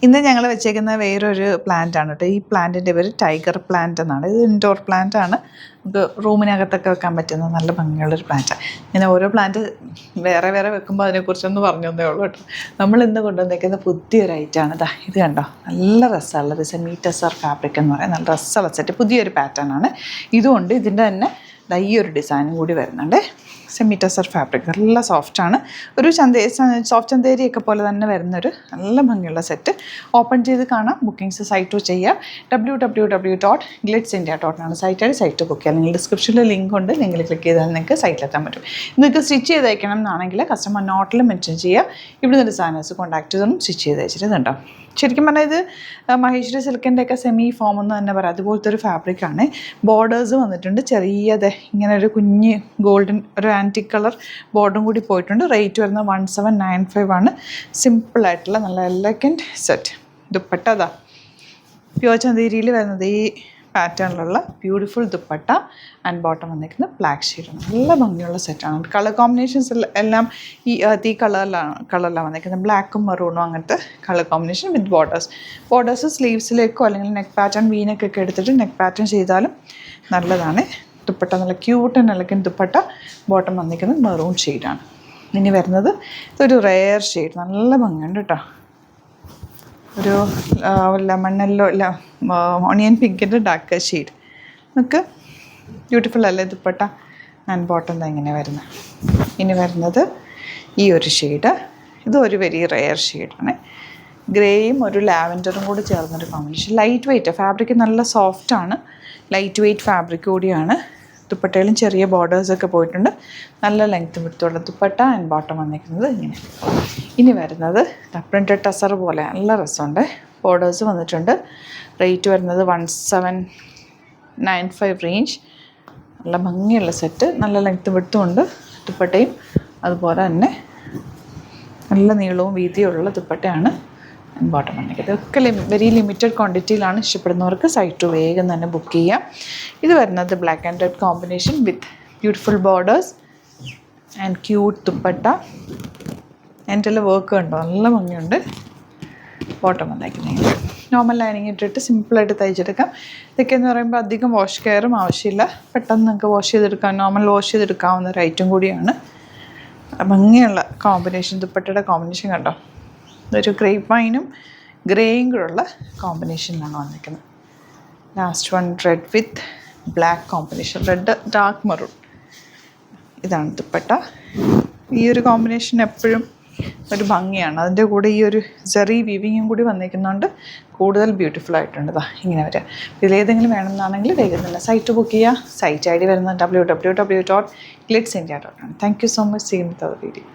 ഇന്ന് ഞങ്ങൾ വെച്ചേക്കുന്ന വേറൊരു പ്ലാന്റ് ആണ് കേട്ടോ. ഈ പ്ലാന്റിൻ്റെ പേര് ടൈഗർ പ്ലാന്റ് എന്നാണ്. ഇത് ഇൻഡോർ പ്ലാന്റ് ആണ്. നമുക്ക് റൂമിനകത്തൊക്കെ വെക്കാൻ പറ്റുന്ന നല്ല ഭംഗിയുള്ളൊരു പ്ലാന്റാണ്. ഇങ്ങനെ ഓരോ പ്ലാന്റ് വേറെ വേറെ വെക്കുമ്പോൾ അതിനെക്കുറിച്ചൊന്ന് പറഞ്ഞു തന്നേ ഉള്ളൂ കേട്ടോ. നമ്മൾ ഇന്ന് കൊണ്ടുവന്നേക്കുന്ന പുതിയൊരു ഐറ്റമാണ്. ഇതാ ഇത് കണ്ടോ, നല്ല രസമുള്ളത് സെമി ടെസർ ഫാബ്രിക് എന്ന് പറയാം. നല്ല രസമുള്ള സെറ്റ്, പുതിയൊരു പാറ്റേൺ ആണ്. ഇതുകൊണ്ട് ഇതിൻ്റെ തന്നെ ഈ ഒരു ഡിസൈനും കൂടി വരുന്നുണ്ട്. സെമി ടെസർ ഫാബ്രിക് നല്ല സോഫ്റ്റാണ്. ഒരു സോഫ്റ്റ് ചന്തേരിയൊക്കെ പോലെ തന്നെ വരുന്നൊരു നല്ല ഭംഗിയുള്ള സെറ്റ്. ഓപ്പൺ ചെയ്ത് കാണാം. ബുക്കിംഗ്സ് സൈറ്റ് ചെയ്യുക. www.glitzindia.com ആണ് സൈറ്റ് ബുക്ക് ചെയ്യുക. നിങ്ങൾ ഡിസ്ക്രിപ്ഷനിൽ ലിങ്ക് ഉണ്ട്. ലിങ്കിൽ ക്ലിക്ക് ചെയ്താൽ നിങ്ങൾക്ക് സൈറ്റിലെത്താൻ പറ്റും. നിങ്ങൾക്ക് സ്റ്റിച്ച് ചെയ്ത് അയക്കണം എന്നാണെങ്കിൽ കസ്റ്റമർ നോട്ടിൽ മെൻഷൻ ചെയ്യുക. ഇവിടുന്ന് ഡിസൈനേഴ്സ് കോൺടാക്ട് ചെയ്തൊന്നും സ്റ്റിച്ച് ചെയ്ത് അയച്ചിട്ടുണ്ടോ. ശരിക്കും പറഞ്ഞാൽ ഇത് മഹേശ്വരി സിൽക്കിൻ്റെ ഒക്കെ സെമി ഫോം എന്ന് തന്നെ പറയാം. അതുപോലത്തെ ഒരു ഫാബ്രിക്കാണ്. ബോർഡേഴ്സ് വന്നിട്ടുണ്ട്. ചെറിയത് ഇങ്ങനെ ഒരു കുഞ്ഞ് ഗോൾഡൻ ഒരു ആൻറ്റിക് കളർ ബോർഡറും കൂടി പോയിട്ടുണ്ട്. റേറ്റ് വരുന്നത് 1795 ആണ്. സിമ്പിളായിട്ടുള്ള നല്ല എലഗൻറ്റ് സെറ്റ്. ദുപ്പട്ട അതാ പ്യുവർ ചന്തേരിയിൽ വരുന്നത് ഈ പാറ്റേണിലുള്ള ബ്യൂട്ടിഫുൾ ദുപ്പട്ട ആൻഡ് ബോട്ടം വന്നിരിക്കുന്നത് ബ്ലാക്ക് ഷെയ്ഡാണ്. നല്ല ഭംഗിയുള്ള സെറ്റാണ്. കളർ കോമ്പിനേഷൻസ് എല്ലാം ഈ കളറിലാണ് വന്നിരിക്കുന്നത്. ബ്ലാക്കും മെറൂണും അങ്ങനത്തെ കളർ കോമ്പിനേഷൻ വിത്ത് ബോർഡേഴ്സ് സ്ലീവ്സിലേക്കോ അല്ലെങ്കിൽ നെക്ക് പാറ്റേൺ വീനക്കൊക്കെ എടുത്തിട്ട് നെക്ക് പാറ്റേൺ ചെയ്താലും നല്ലതാണ്. ദുപ്പട്ട നല്ല cute and elegant dupatta. Bottom വന്നിരിക്കുന്നത് മെറൂൺ ഷെയ്ഡാണ്. ഇനി വരുന്നത് ഇതൊരു റെയർ ഷെയ്ഡ്, നല്ല ഭംഗിയുണ്ട് കേട്ടോ. ഒരു ലെമണ്ണല്ലോ ഓണിയൻ പിങ്കിൻ്റെ ഡാർക്ക് ഷെയ്ഡ്. നമുക്ക് ബ്യൂട്ടിഫുൾ അല്ലേ ദുപ്പട്ട ആൻഡ് ബോട്ടം ഇങ്ങനെ വരുന്നത്. ഇനി വരുന്നത് ഈ ഒരു ഷെയ്ഡ്. ഇത് ഒരു വെരി റെയർ ഷെയ്ഡാണ്. ഗ്രേയും ഒരു ലാവൻഡറും കൂടി ചേർന്നൊരു കോമ്പിനേഷൻ. ലൈറ്റ് വെയ്റ്റ് ഫാബ്രിക്, നല്ല സോഫ്റ്റാണ്. ലൈറ്റ് വെയ്റ്റ് ഫാബ്രിക് കൂടിയാണ്. ദുപ്പട്ടയിലും ചെറിയ ബോർഡേഴ്സൊക്കെ പോയിട്ടുണ്ട്. നല്ല ലെങ്ത്തും വിടുത്തുള്ള ദുപ്പട്ട ആൻഡ് ബോട്ടം വന്നിരിക്കുന്നത് ഇങ്ങനെ. ഇനി വരുന്നത് പ്രിൻറ്റഡ് ടസർ പോലെ നല്ല രസമുണ്ട്. ബോർഡേഴ്സ് വന്നിട്ടുണ്ട്. റേറ്റ് വരുന്നത് 1795 റേഞ്ച്. നല്ല ഭംഗിയുള്ള സെറ്റ്. നല്ല ലെങ്ത്തും വിടുത്തും ഉണ്ട്. ദുപ്പട്ടയും അതുപോലെ തന്നെ നല്ല നീളവും വീതിയുള്ള ദുപ്പട്ടയാണ് ബോട്ടം വന്നിരിക്കുന്നത്. ഇതൊക്കെ വെരി ലിമിറ്റഡ് ക്വാണ്ടിറ്റിയിലാണ്. ഇഷ്ടപ്പെടുന്നവർക്ക് സൈറ്റ് വേഗം തന്നെ ബുക്ക് ചെയ്യാം. ഇത് വരുന്നത് black and red combination with beautiful borders and cute dupatta. എൻ്റെ വർക്ക് കണ്ടോ, നല്ല ഭംഗിയുണ്ട്. ബോട്ടം വന്നിരിക്കുന്നത് നോർമൽ ലൈനിങ് ഇട്ടിട്ട് സിമ്പിളായിട്ട് തയ്ച്ചെടുക്കാം. ഇതൊക്കെ എന്ന് പറയുമ്പോൾ അധികം വാഷ് കെയറും ആവശ്യമില്ല. പെട്ടെന്ന് നിങ്ങൾക്ക് വാഷ് ചെയ്തെടുക്കാം. നോർമൽ വാഷ് ചെയ്തെടുക്കാവുന്ന ഒരു ഐറ്റം കൂടിയാണ്. ഭംഗിയുള്ള കോമ്പിനേഷൻ. ദുപ്പട്ടയുടെ കോമ്പിനേഷൻ കണ്ടോ, ഇതൊരു ഗ്രേപ്പ് വൈനും ഗ്രേയും കൂടെയുള്ള കോമ്പിനേഷനിലാണ് വന്നിരിക്കുന്നത്. Last one read with black combination, red dark maroon. ഇതാണ് ദുപ്പട്ട. ഈ ഒരു കോമ്പിനേഷൻ എപ്പോഴും ഒരു ഭംഗിയാണ്. അതിൻ്റെ കൂടെ ഈ ഒരു ജെറി വീവിങ്ങും കൂടി വന്നിരിക്കുന്നതുകൊണ്ട് കൂടുതൽ ബ്യൂട്ടിഫുൾ ആയിട്ടുണ്ട്. ഇങ്ങനെ വരിക. ഇതിലേതെങ്കിലും വേണമെന്നാണെങ്കിൽ വേഗം തന്നെ സൈറ്റ് ബുക്ക് ചെയ്യുക. സൈറ്റ് ID വരുന്നത് www.glitzindia.com. Thank you so much. See you with our video.